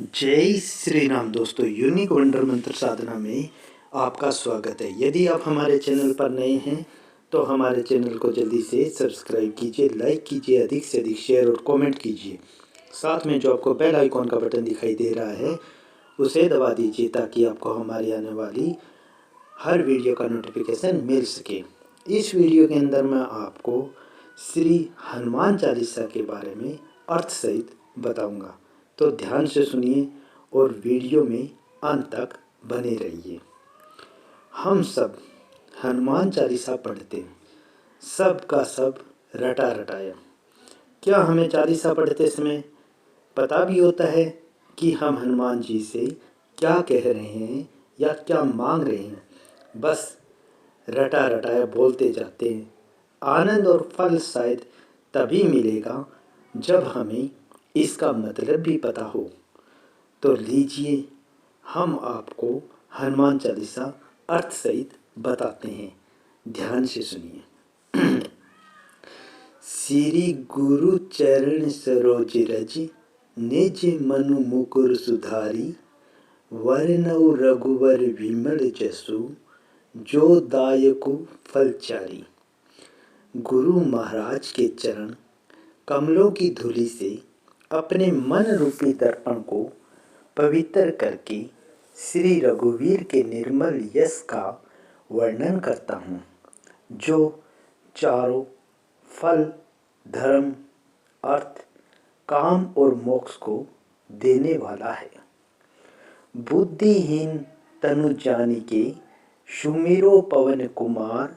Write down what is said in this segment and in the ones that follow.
जय श्री राम दोस्तों, unique wonder मंत्र साधना में आपका स्वागत है। यदि आप हमारे चैनल पर नए हैं तो हमारे चैनल को जल्दी से सब्सक्राइब कीजिए, लाइक कीजिए, अधिक से अधिक शेयर और कमेंट कीजिए। साथ में जो आपको बेल आइकॉन का बटन दिखाई दे रहा है उसे दबा दीजिए ताकि आपको हमारी आने वाली हर वीडियो का नोटिफिकेशन मिल सके। इस वीडियो के अंदर मैं आपको श्री हनुमान चालीसा के बारे में अर्थ सहित बताऊंगा, तो ध्यान से सुनिए और वीडियो में अंत तक बने रहिए। हम सब हनुमान चालीसा पढ़ते हैं, सब का सब रटा रटाया। क्या हमें चालीसा पढ़ते समय पता भी होता है कि हम हनुमान जी से क्या कह रहे हैं या क्या मांग रहे हैं? बस रटा रटाया बोलते जाते हैं। आनंद और फल शायद तभी मिलेगा जब हमें इसका मतलब भी पता हो। तो लीजिए, हम आपको हनुमान चालीसा अर्थ सहित बताते हैं, ध्यान से सुनिए। श्री गुरु चरण सरोज रज, निज मनु मुकुर सुधारी, वरनउ रघुवर विमल जसु, जो दायकु फलचारी। गुरु महाराज के चरण कमलों की धूलि से अपने मन रूपी दर्पण को पवित्र करके श्री रघुवीर के निर्मल यश का वर्णन करता हूँ, जो चारों फल, धर्म, अर्थ, काम और मोक्ष को देने वाला है। बुद्धिहीन तनु जानिके, सुमिरो पवन कुमार,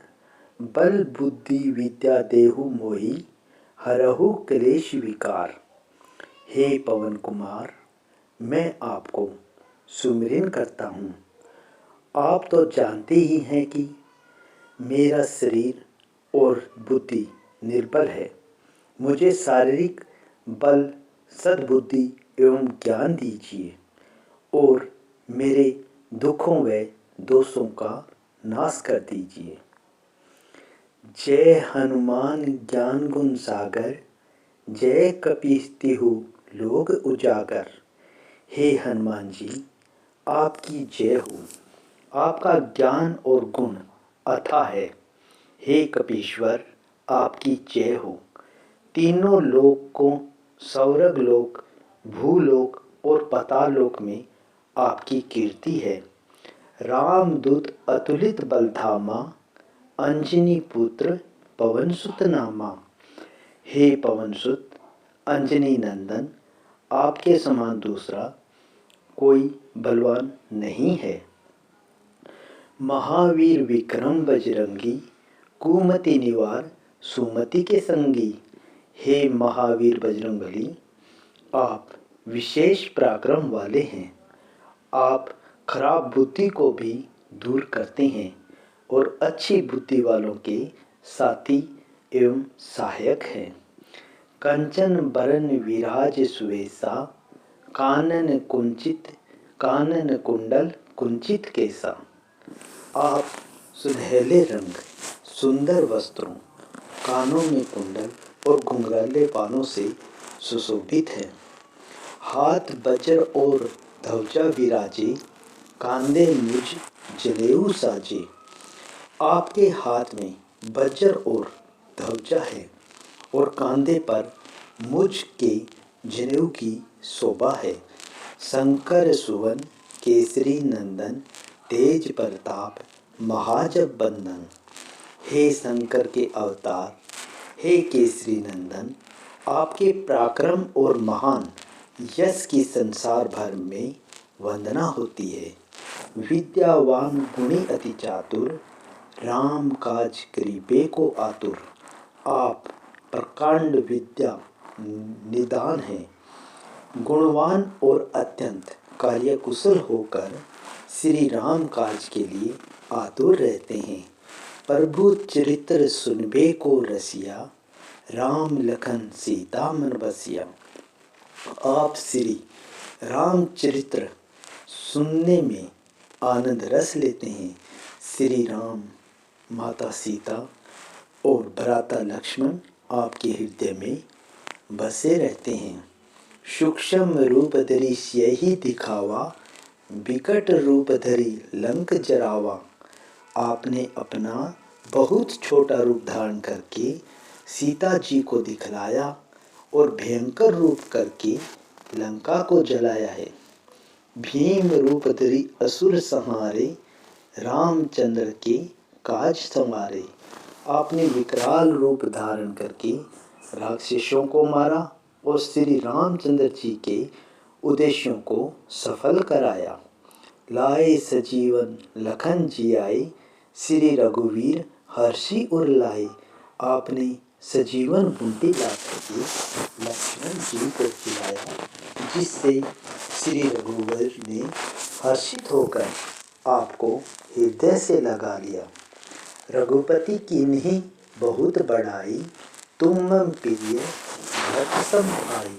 बल बुद्धि विद्या देहु मोहि, हरहु क्लेश विकार। हे पवन कुमार, मैं आपको सुमिरन करता हूँ। आप तो जानते ही हैं कि मेरा शरीर और बुद्धि निर्बल है। मुझे शारीरिक बल, सद्बुद्धि एवं ज्ञान दीजिए और मेरे दुखों व दोषों का नाश कर दीजिए। जय हनुमान ज्ञान गुण सागर, जय कपीस तिहु लोक उजागर। हे हनुमान जी, आपकी जय हो। आपका ज्ञान और गुण अथाह है। हे कपीश्वर, आपकी जय हो। तीनों लोकों, स्वर्ग लोक, भूलोक और पाताल लोक में आपकी कीर्ति है। रामदूत अतुलित बल धामा, अंजनी पुत्र पवन सुत नामा। हे पवन सुत, अंजनी नंदन, आपके समान दूसरा कोई बलवान नहीं है। महावीर विक्रम बजरंगी, कुमति निवार सुमति के संगी। हे महावीर बजरंगबली, आप विशेष पराक्रम वाले हैं। आप खराब बुद्धि को भी दूर करते हैं और अच्छी बुद्धि वालों के साथी एवं सहायक हैं। कंचन बरन विराज सुवेशा, कानन कुंडल कुंचित केसा। आप सुनहले रंग, सुंदर वस्त्रों, कानों में कुंडल और घुंघराले बालों से सुशोभित हैं। हाथ वज्र और ध्वजा विराजे, कांधे मुझ जनेऊ साजे। आपके हाथ में वज्र और ध्वजा है और कांधे पर मुझ के जनेऊ की शोभा है। शंकर सुवन केसरी नंदन, तेज प्रताप महाजब बंदन। हे शंकर के अवतार, हे केसरी नंदन, आपके पराक्रम और महान यश की संसार भर में वंदना होती है। विद्यावान गुणी अति चातुर, राम काज करिबे को आतुर। आप प्रकांड विद्या निदान हैं। गुणवान और अत्यंत कार्यकुशल होकर श्री राम काज के लिए आतुर रहते हैं। प्रभु चरित्र सुनबे को रसिया, राम लखन सीता मन बसिया। आप श्री रामचरित्र सुनने में आनंद रस लेते हैं। श्री राम, माता सीता और भ्राता लक्ष्मण आपके हृदय में बसे रहते हैं। सूक्ष्म रूप धरि स्यहि दिखावा, विकट रूप धरि लंक जरावा। आपने अपना बहुत छोटा रूप धारण करके सीता जी को दिखलाया और भयंकर रूप करके लंका को जलाया है। भीम रूप धरि असुर संहारे, रामचंद्र के काज संवारे। आपने विकराल रूप धारण करके राक्षसों को मारा और श्री रामचंद्र जी के उद्देश्यों को सफल कराया। लाए सजीवन लखन जी आए, श्री रघुवीर हर्षि उर लाए। आपने सजीवन बूटी ला करके लक्ष्मण जी को खिलाया, जिससे श्री रघुवीर ने हर्षित होकर आपको हृदय से लगा लिया। रघुपति की नहीं बहुत बड़ाई, तुम मम प्रिय भरत सम भाई।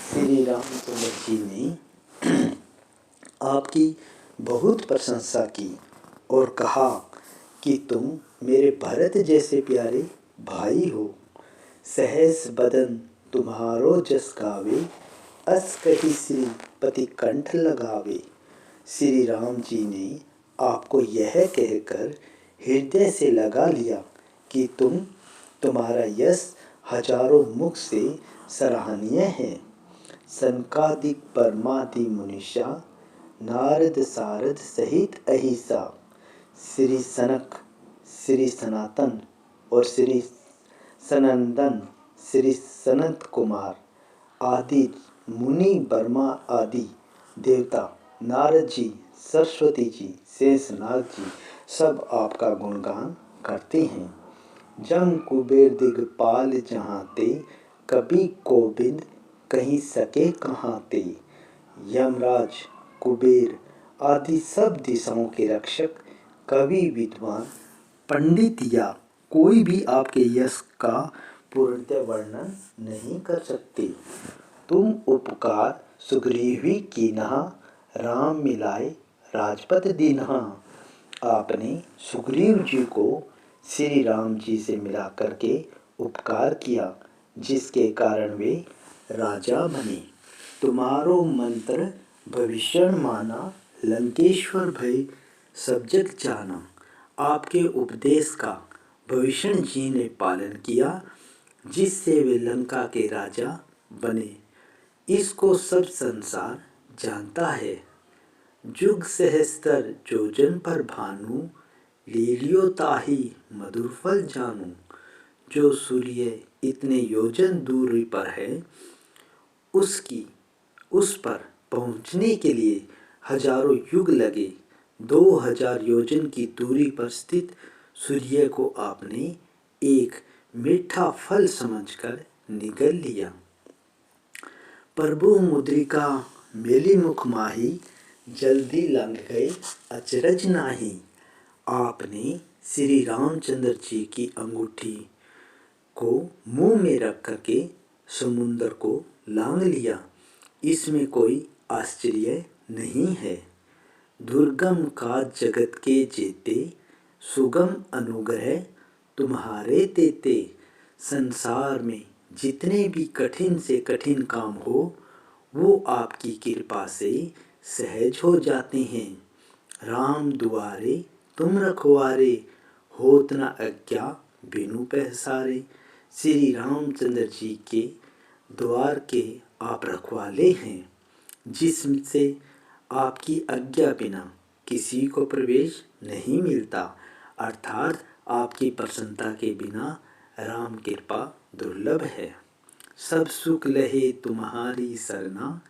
श्री रामचंद्र जी ने आपकी बहुत प्रशंसा की और कहा कि तुम मेरे भरत जैसे प्यारे भाई हो। सहस बदन तुम्हारो जस गावे, अस कही श्रीपति कंठ लगावे। श्री राम जी ने आपको यह कहकर हृदय से लगा लिया कि तुम्हारा यश हजारों मुख से सराहनीय है। सनकादिक परमादि मुनीषा, नारद सारद सहित अहिसा। श्री सनक, श्री सनातन और श्री सनंदन, श्री सनत कुमार आदि मुनि, ब्रह्मा आदि देवता, नारद जी, सरस्वती जी, शेषनाग जी सब आपका गुणगान करते हैं। जम कुबेर दिगपाल जहाँ ते, कवि कोविद कहीं सके कहाँ ते। यमराज, कुबेर आदि सब दिशाओं के रक्षक, कवि, विद्वान, पंडित या कोई भी आपके यश का पूर्णतः वर्णन नहीं कर सकते। तुम उपकार सुग्रीवी कीन्हा, राम मिलाए राजपद दीन्हा। आपने सुग्रीव जी को श्री राम जी से मिला करके उपकार किया, जिसके कारण वे राजा बने। तुम्हारो मंत्र भविष्य माना, लंकेश्वर भय सब जग जाना। आपके उपदेश का भविष्य जी ने पालन किया, जिससे वे लंका के राजा बने। इसको सब संसार जानता है। जुग सहस्त्र जोजन पर भानु, लीलियो ताहि मधुर फल जानू। जो सूर्य इतने योजन दूरी पर है, उस पर पहुँचने के लिए हजारों युग लगे। 2000 योजन की दूरी पर स्थित सूर्य को आपने एक मीठा फल समझकर निगल लिया। प्रभु मुद्रिका मेली मुख माही, जल्दी लंघ गए अचरज नाही। आपने श्री रामचंद्र जी की अंगूठी को मुंह में रख करके समुद्र को लांघ लिया। इसमें कोई आश्चर्य नहीं है। दुर्गम काज जगत के जेते, सुगम अनुग्रह तुम्हारे तेते। संसार में जितने भी कठिन से कठिन काम हो, वो आपकी कृपा से सहज हो जाते हैं। राम दुआरे तुम रखवारे, होत न आज्ञा बिनु पैसारे। श्री रामचंद्र जी के द्वार के आप रखवाले हैं, जिससे आपकी आज्ञा बिना किसी को प्रवेश नहीं मिलता। अर्थात आपकी प्रसन्नता के बिना राम कृपा दुर्लभ है। सब सुख लहे तुम्हारी सरना,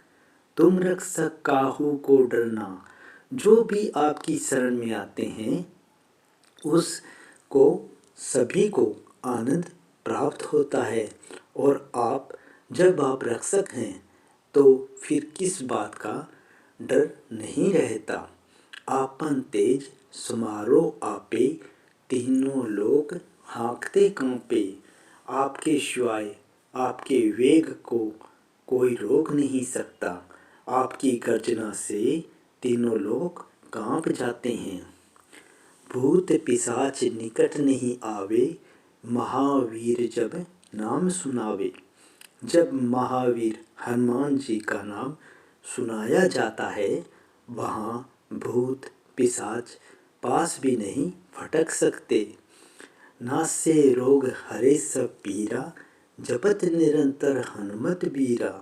तुम रक्षक काहू को डरना। जो भी आपकी शरण में आते हैं, उसको सभी को आनंद प्राप्त होता है। और जब आप रक्षक हैं, तो फिर किस बात का डर नहीं रहता। आपन तेज समारो आपे, तीनों लोग हाँकते कांपे। आपके शिवाय आपके वेग को कोई रोक नहीं सकता। आपकी गर्जना से तीनों लोग कांप जाते हैं। भूत पिशाच निकट नहीं आवे, महावीर जब नाम सुनावे। जब महावीर हनुमान जी का नाम सुनाया जाता है, वहाँ भूत पिशाच पास भी नहीं फटक सकते। नासे रोग हरे सब पीरा, जपत निरंतर हनुमत बीरा।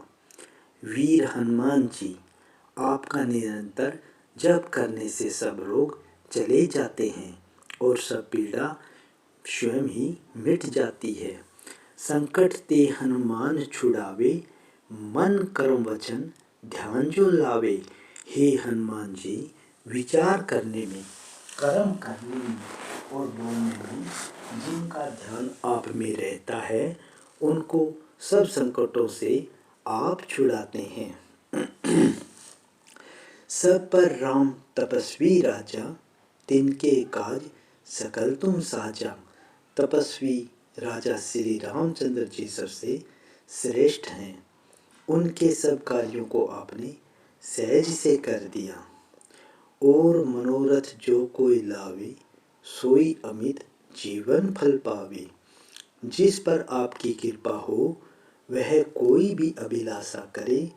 वीर हनुमान जी, आपका निरंतर जप करने से सब रोग चले जाते हैं और सब पीड़ा स्वयं ही मिट जाती है। संकट ते हनुमान छुड़ावे, मन कर्म वचन ध्यान जो लावे। हे हनुमान जी, विचार करने में, कर्म करने में और बोलने में जिनका ध्यान आप में रहता है, उनको सब संकटों से आप छुड़ाते हैं। सब पर राम तपस्वी राजा, तिनके काज सकल तुम साजा। तपस्वी राजा श्री रामचंद्र जी सबसे श्रेष्ठ हैं। उनके सब कार्यों को आपने सहज से कर दिया। और मनोरथ जो कोई लावे, सोई अमित जीवन फल पावे। जिस पर आपकी कृपा हो, वह कोई भी अभिलाषा करे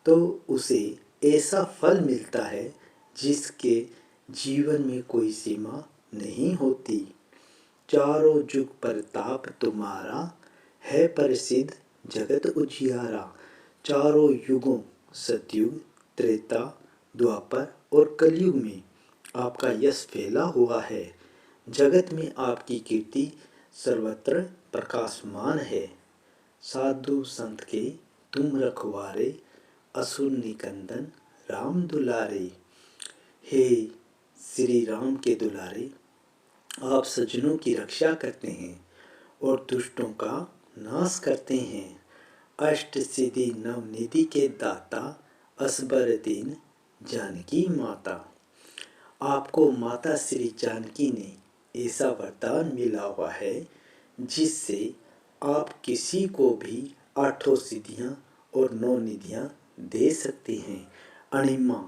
तो उसे ऐसा फल मिलता है जिसके जीवन में कोई सीमा नहीं होती। चारों जुग प्रताप तुम्हारा, है प्रसिद्ध जगत उजियारा। चारों युगों सतयुग, त्रेता, द्वापर और कलयुग में आपका यश फैला हुआ है। जगत में आपकी कीर्ति सर्वत्र प्रकाशमान है। साधु संत के तुम रखवारे, असुर निकंदन राम दुलारे। हे श्री राम के दुलारे, आप सज्जनों की रक्षा करते हैं और दुष्टों का नाश करते हैं। अष्ट सिद्धि नव निधि के दाता, असबर दीन जानकी माता। आपको माता श्री जानकी ने ऐसा वरदान मिला हुआ है जिससे आप किसी को भी आठों सिद्धियाँ और 9 निधियाँ दे सकते हैं। अणिमा,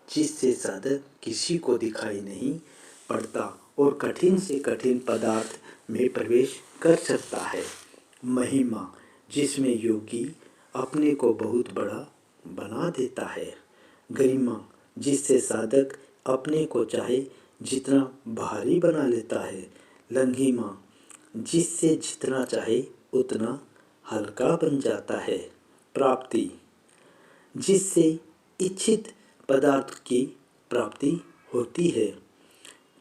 जिससे साधक किसी को दिखाई नहीं पड़ता और कठिन से कठिन पदार्थ में प्रवेश कर सकता है। महिमा, जिसमें योगी अपने को बहुत बड़ा बना देता है। गरिमा, जिससे साधक अपने को चाहे जितना भारी बना लेता है। लंघिमा, जिससे जितना चाहे उतना हल्का बन जाता है। प्राप्ति, जिससे इच्छित पदार्थ की प्राप्ति होती है।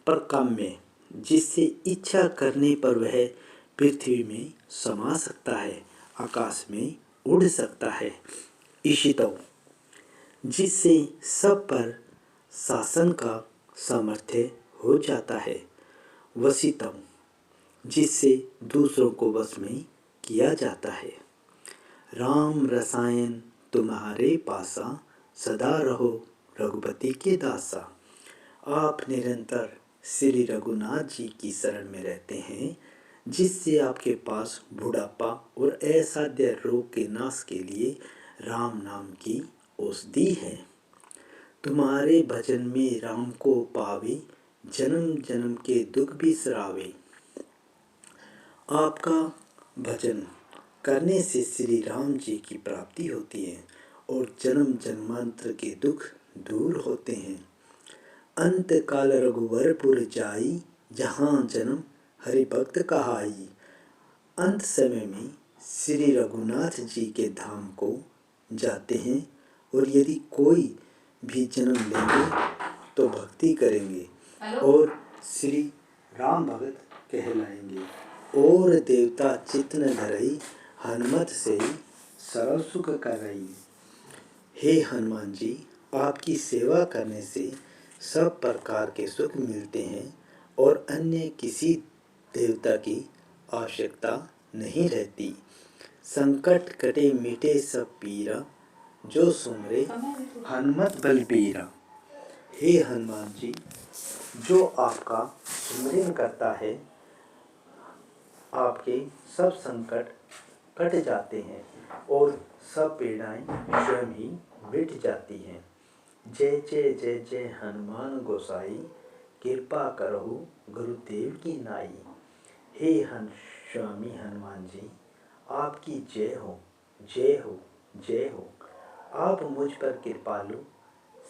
परकाम्य, जिससे इच्छा करने पर वह पृथ्वी में समा सकता है, आकाश में उड़ सकता है। ईशितव, जिससे सब पर शासन का सामर्थ्य हो जाता है। वसितव, जिससे दूसरों को वश में किया जाता है। राम रसायन तुम्हारे पासा, सदा रहो रघुपति के दासा। आप निरंतर श्री रघुनाथ जी की शरण में रहते हैं, जिससे आपके पास बुढ़ापा और असाध्य रोग के नाश के लिए राम नाम की औषधि है। तुम्हारे भजन में राम को पावे, जन्म जन्म के दुख बिसरावे। आपका भजन करने से श्री राम जी की प्राप्ति होती है और जन्म जन्मांतर के दुख दूर होते हैं। अंत काल रघुवरपुर जाई, जहाँ जन्म हरि भक्त कहाई। अंत समय में श्री रघुनाथ जी के धाम को जाते हैं और यदि कोई भी जन्म लेंगे तो भक्ति करेंगे और श्री राम भगत कहलाएंगे। और देवता चित्त न धरई, हनुमत से सरल सुख करई। हे हनुमान जी, आपकी सेवा करने से सब प्रकार के सुख मिलते हैं और अन्य किसी देवता की आवश्यकता नहीं रहती। संकट कटे मिटे सब पीरा, जो सुमरे हनुमत बलबीरा। हे हनुमान जी, जो आपका सुमरन करता है, आपके सब संकट कट जाते हैं और सब पीड़ाएं स्वयं ही मिट जाती हैं। जय जय जय जय हनुमान गोसाई, कृपा करहु गुरुदेव की नाई। हे स्वामी हनुमान जी, आपकी जय हो। जय हो, जय हो। आप मुझ पर कृपालु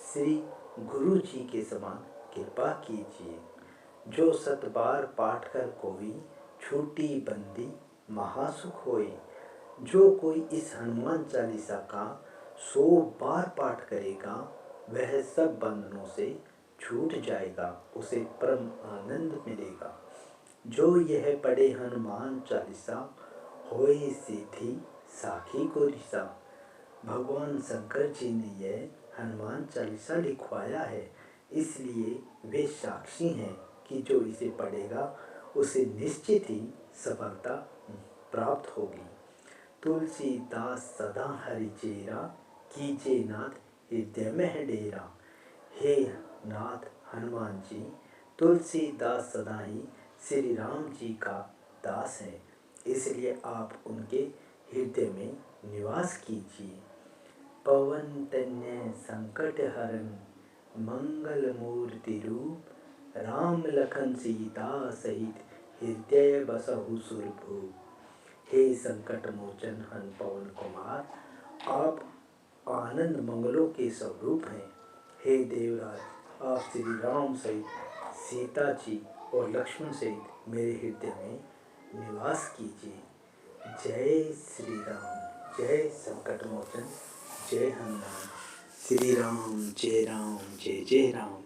श्री गुरु जी के समान कृपा कीजिए। जो 7 बार पाठ कर कोई छूटी बंदी महासुख होए। जो कोई इस हनुमान चालीसा का 100 बार पाठ करेगा वह सब बंधनों से छूट जाएगा, उसे परम आनंद मिलेगा। जो यह पढ़े हनुमान चालीसा होए सिद्धि साखी को रिसा। भगवान शंकर जी ने यह हनुमान चालीसा लिखवाया है, इसलिए वे साक्षी हैं कि जो इसे पढ़ेगा उसे निश्चित ही सफलता प्राप्त होगी। तुलसीदास सदा हरि चेरा, कीजे नाथ हृदय में डेरा। हे नाथ हनुमान जी, तुलसीदास सदा ही श्री राम जी का दास है, इसलिए आप उनके हृदय में निवास कीजिए। पवन तनय संकट हरन, मंगल मूर्ति रूप। राम लखन सीता सहित हृदय बसहु सुरभूप। हे संकट मोचन हन पवन कुमार, आप आनंद मंगलों के स्वरूप हैं। हे देवराज, आप श्री राम सहित सीता जी और लक्ष्मण सहित मेरे हृदय में निवास कीजिए। जय श्री राम, जय संकट मोचन, जय हनुमान। श्री राम, जय राम, जय जय राम,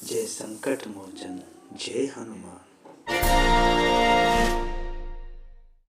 जय संकट मोचन, जय हनुमान।